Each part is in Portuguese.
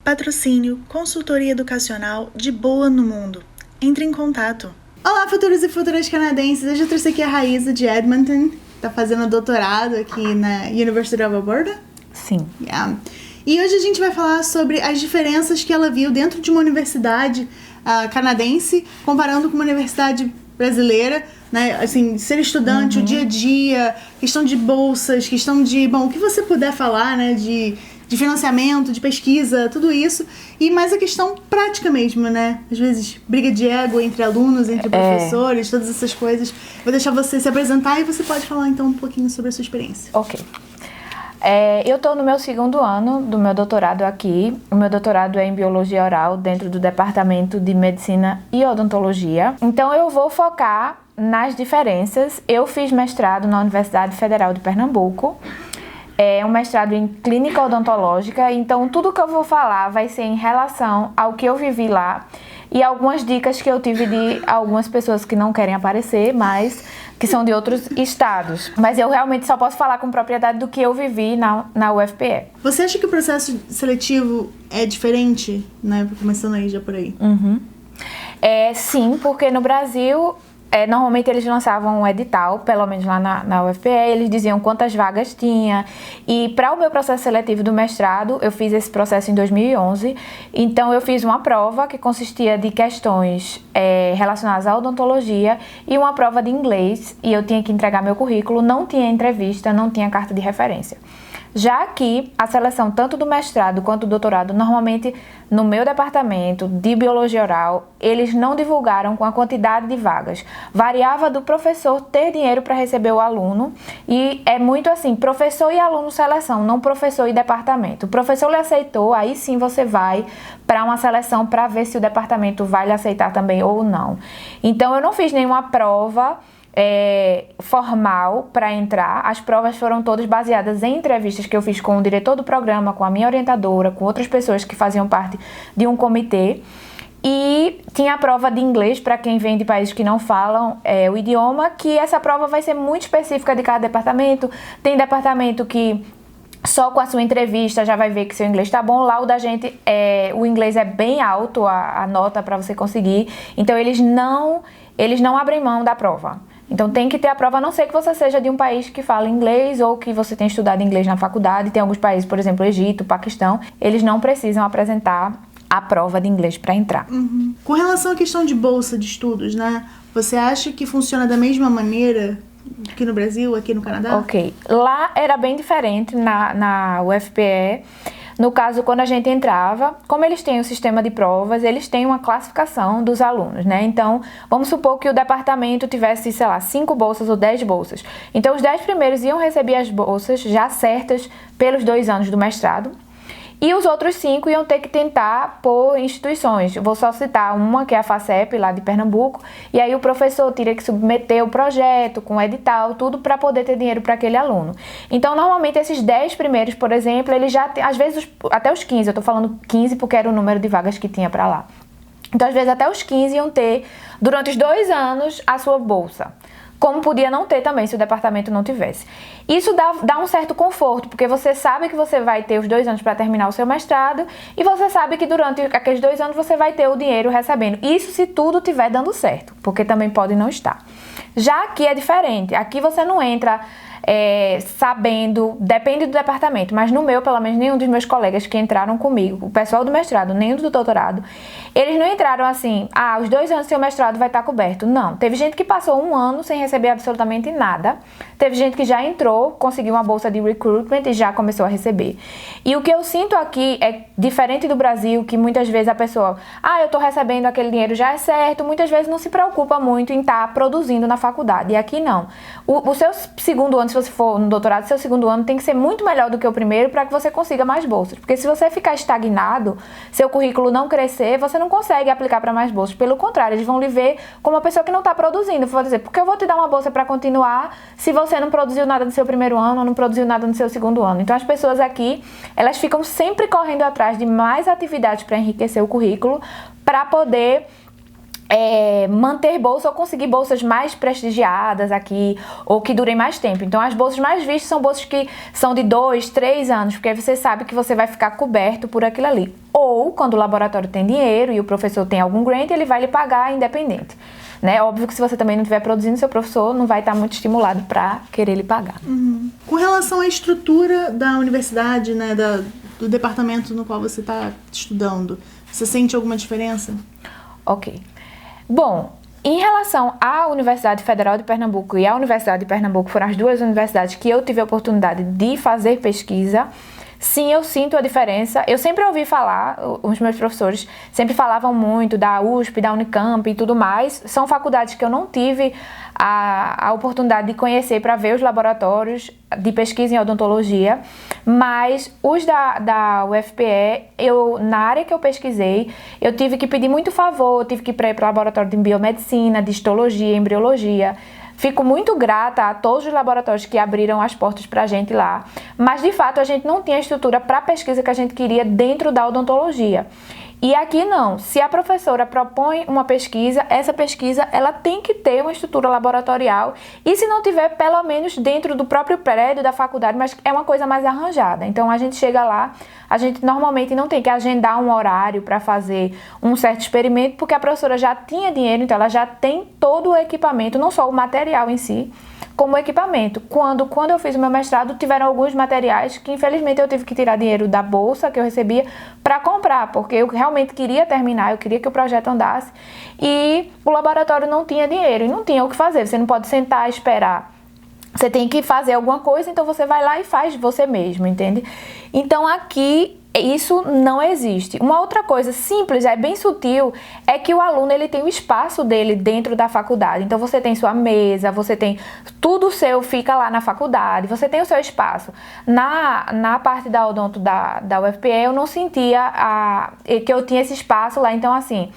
patrocínio, consultoria educacional de boa no mundo. Entre em contato. Olá, futuros e futuras canadenses. Hoje eu trouxe aqui a Raíza de Edmonton. Tá fazendo doutorado aqui na University of Alberta. Sim. Yeah. E hoje a gente vai falar sobre as diferenças que ela viu dentro de uma universidade canadense, comparando com uma universidade brasileira, né? Assim, ser estudante, o dia a dia, questão de bolsas, questão de, o que você puder falar, né? De financiamento, de pesquisa, tudo isso. E mais a questão prática mesmo, né? Às vezes, briga de ego entre alunos, entre professores, todas essas coisas. Vou deixar você se apresentar e você pode falar, então, um pouquinho sobre a sua experiência. Ok. Eu estou no meu segundo ano do meu doutorado aqui. O meu doutorado é em Biologia Oral, dentro do Departamento de Medicina e Odontologia. Então, eu vou focar nas diferenças. Eu fiz mestrado na Universidade Federal de Pernambuco. É um mestrado em Clínica Odontológica. Então, tudo que eu vou falar vai ser em relação ao que eu vivi lá e algumas dicas que eu tive de algumas pessoas que não querem aparecer, mas que são de outros estados. Mas eu realmente só posso falar com propriedade do que eu vivi na UFPE. Você acha que o processo seletivo é diferente, né? Começando aí já por aí. Sim, porque no Brasil, normalmente eles lançavam um edital, pelo menos lá na UFPE, eles diziam quantas vagas tinha. E para o meu processo seletivo do mestrado, eu fiz esse processo em 2011, então eu fiz uma prova que consistia de questões relacionadas à odontologia e uma prova de inglês, e eu tinha que entregar meu currículo, não tinha entrevista, não tinha carta de referência. Já que a seleção tanto do mestrado quanto do doutorado, normalmente no meu departamento de biologia oral, eles não divulgaram com a quantidade de vagas. Variava do professor ter dinheiro para receber o aluno e é muito assim, professor e aluno seleção, não professor e departamento. O professor lhe aceitou, aí sim você vai para uma seleção para ver se o departamento vai lhe aceitar também ou não. Então eu não fiz nenhuma prova formal para entrar. As provas foram todas baseadas em entrevistas que eu fiz com o diretor do programa, com a minha orientadora, com outras pessoas que faziam parte de um comitê. E tinha a prova de inglês para quem vem de países que não falam o idioma, que essa prova vai ser muito específica de cada departamento. Tem departamento que só com a sua entrevista já vai ver que seu inglês tá bom. Lá o da gente, o inglês é bem alto, a nota para você conseguir. Então eles não abrem mão da prova. Então tem que ter a prova, a não ser que você seja de um país que fala inglês ou que você tenha estudado inglês na faculdade. Tem alguns países, por exemplo, Egito, Paquistão, eles não precisam apresentar a prova de inglês para entrar. Com relação à questão de bolsa de estudos, né? Você acha que funciona da mesma maneira aqui no Brasil, aqui no Canadá? Ok. Lá era bem diferente na UFPE. No caso, quando a gente entrava, como eles têm o sistema de provas, eles têm uma classificação dos alunos, né? Então, vamos supor que o departamento tivesse, 5 bolsas ou 10 bolsas. Então, os 10 primeiros iam receber as bolsas já certas pelos 2 anos do mestrado. E os outros 5 iam ter que tentar por instituições. Vou só citar uma, que é a FACEP, lá de Pernambuco. E aí o professor teria que submeter o projeto com edital, tudo para poder ter dinheiro para aquele aluno. Então, normalmente, esses 10 primeiros, por exemplo, eles já têm, às vezes, até os 15. Eu tô falando 15 porque era o número de vagas que tinha para lá. Então, às vezes, até os 15 iam ter, durante os 2 anos, a sua bolsa. Como podia não ter também, se o departamento não tivesse. Isso dá um certo conforto, porque você sabe que você vai ter os 2 anos para terminar o seu mestrado e você sabe que durante aqueles 2 anos você vai ter o dinheiro recebendo. Isso se tudo estiver dando certo, porque também pode não estar. Já aqui é diferente. Aqui você não entra sabendo, depende do departamento, mas no meu, pelo menos, nenhum dos meus colegas que entraram comigo, o pessoal do mestrado, nem do doutorado, eles não entraram assim, os 2 anos do seu mestrado vai estar coberto. Não, teve gente que passou 1 ano sem receber absolutamente nada, teve gente que já entrou, conseguiu uma bolsa de recruitment e já começou a receber. E o que eu sinto aqui é diferente do Brasil, que muitas vezes a pessoa, eu tô recebendo aquele dinheiro, já é certo, muitas vezes não se preocupa muito em estar produzindo na faculdade, e aqui não. O seu segundo ano, se você for no doutorado, seu segundo ano tem que ser muito melhor do que o primeiro para que você consiga mais bolsas. Porque se você ficar estagnado, seu currículo não crescer, você não consegue aplicar para mais bolsas. Pelo contrário, eles vão lhe ver como uma pessoa que não está produzindo. Vou dizer, porque eu vou te dar uma bolsa para continuar se você não produziu nada no seu primeiro ano ou não produziu nada no seu segundo ano. Então as pessoas aqui, elas ficam sempre correndo atrás de mais atividades para enriquecer o currículo, para poder manter bolsa ou conseguir bolsas mais prestigiadas aqui, ou que durem mais tempo. Então, as bolsas mais vistas são bolsas que são de 2, 3 anos, porque aí você sabe que você vai ficar coberto por aquilo ali. Ou, quando o laboratório tem dinheiro e o professor tem algum grant, ele vai lhe pagar independente. Né? Óbvio que se você também não estiver produzindo, seu professor não vai estar muito estimulado para querer lhe pagar. Com relação à estrutura da universidade, né, do departamento no qual você está estudando, você sente alguma diferença? Ok. Bom, em relação à Universidade Federal de Pernambuco e à Universidade de Pernambuco, foram as duas universidades que eu tive a oportunidade de fazer pesquisa. Sim, eu sinto a diferença. Eu sempre ouvi falar, os meus professores sempre falavam muito da USP, da Unicamp e tudo mais. São faculdades que eu não tive a oportunidade de conhecer para ver os laboratórios de pesquisa em odontologia, mas os da UFPE, na área que eu pesquisei, eu tive que pedir muito favor, tive que ir para o laboratório de biomedicina, de histologia, embriologia. Fico muito grata a todos os laboratórios que abriram as portas para a gente lá, mas de fato a gente não tinha estrutura para a pesquisa que a gente queria dentro da odontologia. E aqui não, se a professora propõe uma pesquisa, essa pesquisa ela tem que ter uma estrutura laboratorial e se não tiver, pelo menos dentro do próprio prédio da faculdade, mas é uma coisa mais arranjada. Então a gente chega lá, a gente normalmente não tem que agendar um horário para fazer um certo experimento, porque a professora já tinha dinheiro, então ela já tem todo o equipamento, não só o material em si, como equipamento. Quando eu fiz o meu mestrado, tiveram alguns materiais que infelizmente eu tive que tirar dinheiro da bolsa que eu recebia para comprar, porque eu realmente queria terminar, eu queria que o projeto andasse e o laboratório não tinha dinheiro e não tinha o que fazer, você não pode sentar e esperar. Você tem que fazer alguma coisa, então você vai lá e faz você mesmo, entende? Então aqui isso não existe. Uma outra coisa simples, bem sutil, é que o aluno ele tem o espaço dele dentro da faculdade. Então você tem sua mesa, você tem tudo seu, fica lá na faculdade, você tem o seu espaço. Na parte da odonto da UFPE eu não sentia que eu tinha esse espaço lá, então assim...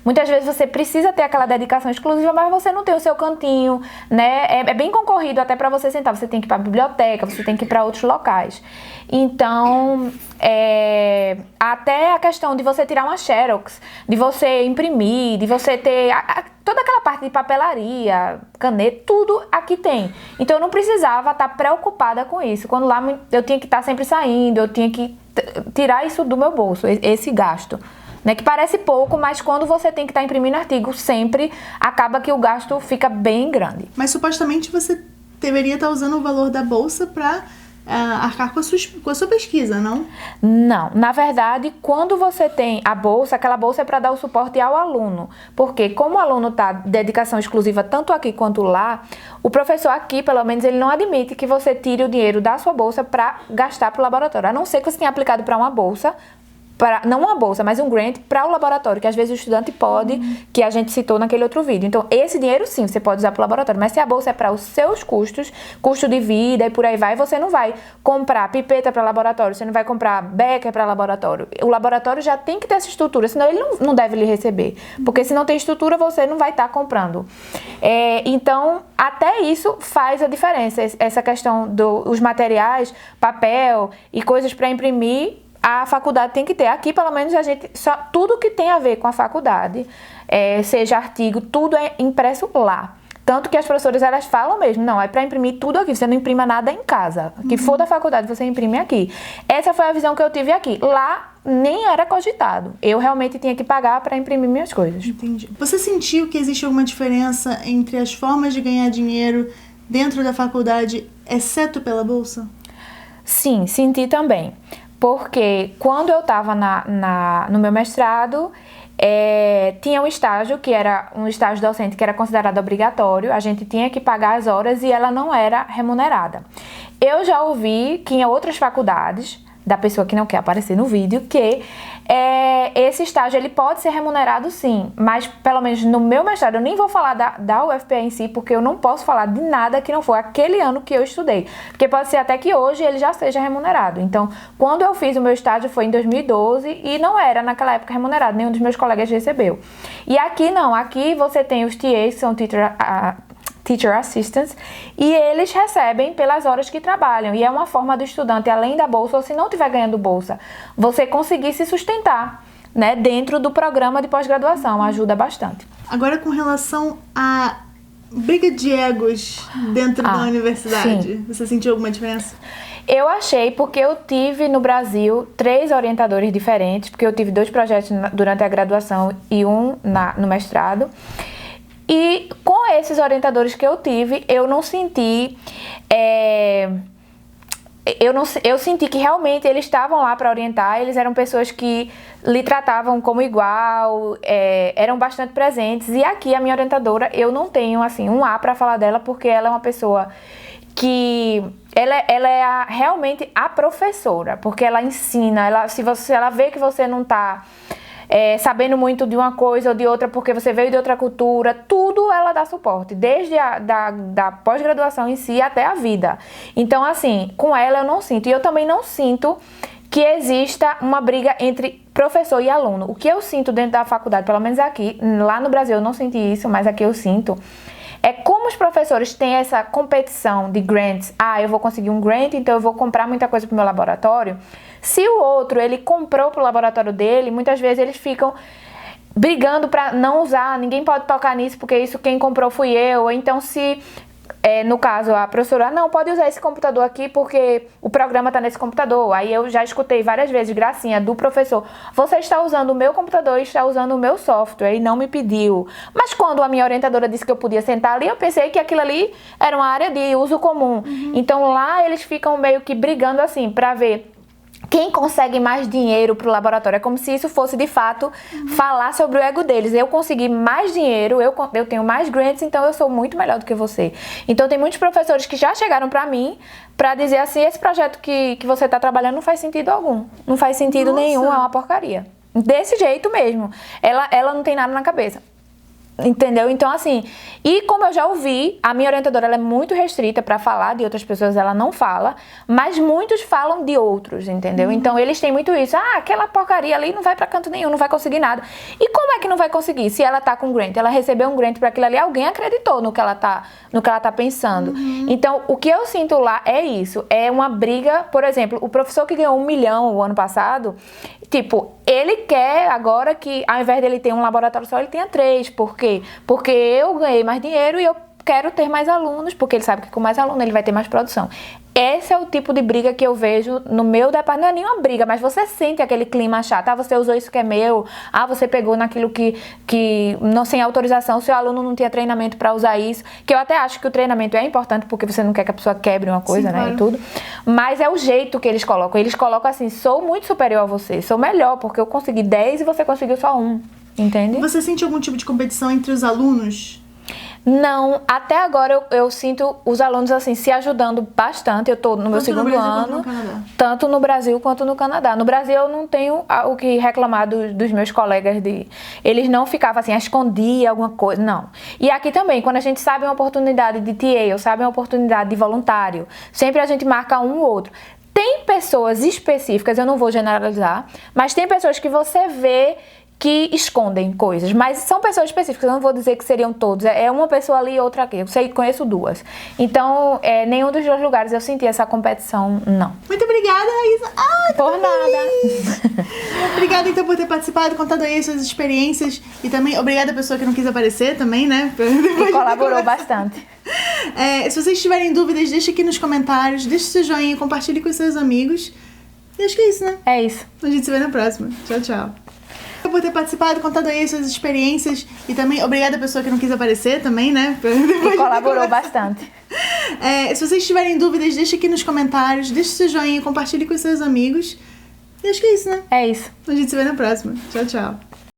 Muitas vezes você precisa ter aquela dedicação exclusiva, mas você não tem o seu cantinho, né? É bem concorrido até para você sentar. Você tem que ir para a biblioteca, você tem que ir para outros locais. Então, até a questão de você tirar uma xerox, de você imprimir, de você ter toda aquela parte de papelaria, caneta, tudo aqui tem. Então, eu não precisava estar preocupada com isso. Quando lá eu tinha que estar sempre saindo, eu tinha que tirar isso do meu bolso, esse gasto. Né, que parece pouco, mas quando você tem que estar imprimindo artigo sempre, acaba que o gasto fica bem grande. Mas supostamente você deveria estar usando o valor da bolsa para arcar com a sua pesquisa, não? Não, na verdade, quando você tem a bolsa, aquela bolsa é para dar o suporte ao aluno, porque como o aluno está dedicação exclusiva tanto aqui quanto lá, o professor aqui, pelo menos, ele não admite que você tire o dinheiro da sua bolsa para gastar para o laboratório, a não ser que você tenha aplicado para uma bolsa, não uma bolsa, mas um grant para o laboratório, que às vezes o estudante pode, que a gente citou naquele outro vídeo. Então, esse dinheiro sim, você pode usar para o laboratório, mas se a bolsa é para os seus custos, custo de vida e por aí vai, você não vai comprar pipeta para laboratório, você não vai comprar becker para laboratório. O laboratório já tem que ter essa estrutura, senão ele não deve lhe receber, porque se não tem estrutura, você não vai estar comprando. Então, até isso faz a diferença, essa questão dos materiais, papel e coisas para imprimir, a faculdade tem que ter. Aqui, pelo menos, tudo que tem a ver com a faculdade, seja artigo, tudo é impresso lá. Tanto que as professoras, elas falam mesmo, não, é para imprimir tudo aqui, você não imprima nada em casa. O que for da faculdade, você imprime aqui. Essa foi a visão que eu tive aqui. Lá, nem era cogitado. Eu realmente tinha que pagar para imprimir minhas coisas. Entendi. Você sentiu que existe alguma diferença entre as formas de ganhar dinheiro dentro da faculdade, exceto pela bolsa? Sim, senti também. Porque quando eu estava no meu mestrado, tinha um estágio, que era um estágio docente que era considerado obrigatório, a gente tinha que pagar as horas e ela não era remunerada. Eu já ouvi que em outras faculdades, da pessoa que não quer aparecer no vídeo, que esse estágio ele pode ser remunerado sim, mas pelo menos no meu mestrado, eu nem vou falar da UFPE em si, porque eu não posso falar de nada que não for aquele ano que eu estudei, porque pode ser até que hoje ele já seja remunerado. Então, quando eu fiz o meu estágio foi em 2012 e não era naquela época remunerado, nenhum dos meus colegas recebeu. E aqui não, aqui você tem os TAs, que são Teacher Assistants, e eles recebem pelas horas que trabalham, e é uma forma do estudante, além da bolsa, ou se não estiver ganhando bolsa, você conseguir se sustentar, né, dentro do programa de pós-graduação, ajuda bastante. Agora, com relação a briga de egos dentro da universidade, sim. Você sentiu alguma diferença? Eu achei, porque eu tive no Brasil 3 orientadores diferentes, porque eu tive 2 projetos durante a graduação e um no mestrado. E com esses orientadores que eu tive, eu não senti... Eu senti que realmente eles estavam lá para orientar, eles eram pessoas que lhe tratavam como igual, eram bastante presentes. E aqui a minha orientadora, eu não tenho assim um A para falar dela, porque ela é uma pessoa que ela é realmente a professora, porque ela ensina, se ela vê que você não está sabendo muito de uma coisa ou de outra porque você veio de outra cultura, tudo ela dá suporte, desde da pós-graduação em si até a vida. Então, assim, com ela eu não sinto. E eu também não sinto que exista uma briga entre professor e aluno. O que eu sinto dentro da faculdade, pelo menos aqui, lá no Brasil eu não senti isso, mas aqui eu sinto, é como os professores têm essa competição de grants. Eu vou conseguir um grant, então eu vou comprar muita coisa para o meu laboratório. Se o outro, ele comprou para o laboratório dele, muitas vezes eles ficam brigando para não usar, ninguém pode tocar nisso porque isso quem comprou fui eu. Ou então se, no caso, a professora, não, pode usar esse computador aqui porque o programa está nesse computador. Aí eu já escutei várias vezes, gracinha, do professor, você está usando o meu computador e está usando o meu software e não me pediu. Mas quando a minha orientadora disse que eu podia sentar ali, eu pensei que aquilo ali era uma área de uso comum. Então lá eles ficam meio que brigando assim, para ver quem consegue mais dinheiro para o laboratório. É como se isso fosse, de fato, falar sobre o ego deles. Eu consegui mais dinheiro, eu tenho mais grants, então eu sou muito melhor do que você. Então tem muitos professores que já chegaram para mim para dizer assim, esse projeto que você está trabalhando não faz sentido algum. Não faz sentido nenhum, é uma porcaria. Desse jeito mesmo. Ela não tem nada na cabeça. Entendeu? Então, assim, e como eu já ouvi, a minha orientadora ela é muito restrita para falar de outras pessoas, ela não fala, mas muitos falam de outros, entendeu? Então, eles têm muito isso, aquela porcaria ali não vai para canto nenhum, não vai conseguir nada. E como é que não vai conseguir? Se ela tá com grant, ela recebeu um grant para aquilo ali, alguém acreditou no que ela tá pensando. Então, o que eu sinto lá é isso, é uma briga, por exemplo, o professor que ganhou 1 milhão o ano passado, tipo, ele quer agora que, ao invés dele ter um laboratório só, ele tenha 3. Por quê? Porque eu ganhei mais dinheiro e eu quero ter mais alunos, porque ele sabe que com mais aluno ele vai ter mais produção. Esse é o tipo de briga que eu vejo no meu departamento. Não é nenhuma briga, mas você sente aquele clima chato. Você usou isso que é meu. Você pegou naquilo que não, sem autorização, seu aluno não tinha treinamento para usar isso. Que eu até acho que o treinamento é importante, porque você não quer que a pessoa quebre uma coisa, sim, né, claro. E tudo. Mas é o jeito que eles colocam. Eles colocam assim, sou muito superior a você, sou melhor, porque eu consegui 10 e você conseguiu só 1. Entende? Você sente algum tipo de competição entre os alunos? Não, até agora eu sinto os alunos assim se ajudando bastante. Eu tô no meu segundo ano, tanto no Brasil quanto no Canadá. No Brasil eu não tenho o que reclamar dos meus colegas eles não ficavam assim, escondia alguma coisa, não. E aqui também, quando a gente sabe uma oportunidade de TA, ou sabe uma oportunidade de voluntário, sempre a gente marca um ou outro. Tem pessoas específicas, eu não vou generalizar, mas tem pessoas que você vê que escondem coisas, mas são pessoas específicas, eu não vou dizer que seriam todos, é uma pessoa ali e outra aqui, eu conheço 2. Então, nenhum dos 2 lugares eu senti essa competição, não. Muito obrigada, Raíssa. Por nada. Obrigada, então, por ter participado, contado aí suas experiências e também obrigada à pessoa que não quis aparecer também, né? E colaborou bastante. Se vocês tiverem dúvidas, deixa aqui nos comentários, deixa seu joinha, compartilhe com seus amigos. E acho que é isso, né? É isso. A gente se vê na próxima. Tchau, tchau. Por ter participado, contado aí suas experiências e também obrigada à pessoa que não quis aparecer também, né? E colaborou bastante. Se vocês tiverem dúvidas, deixa aqui nos comentários, deixa seu joinha, compartilhe com seus amigos. E acho que é isso, né? É isso. A gente se vê na próxima. Tchau, tchau.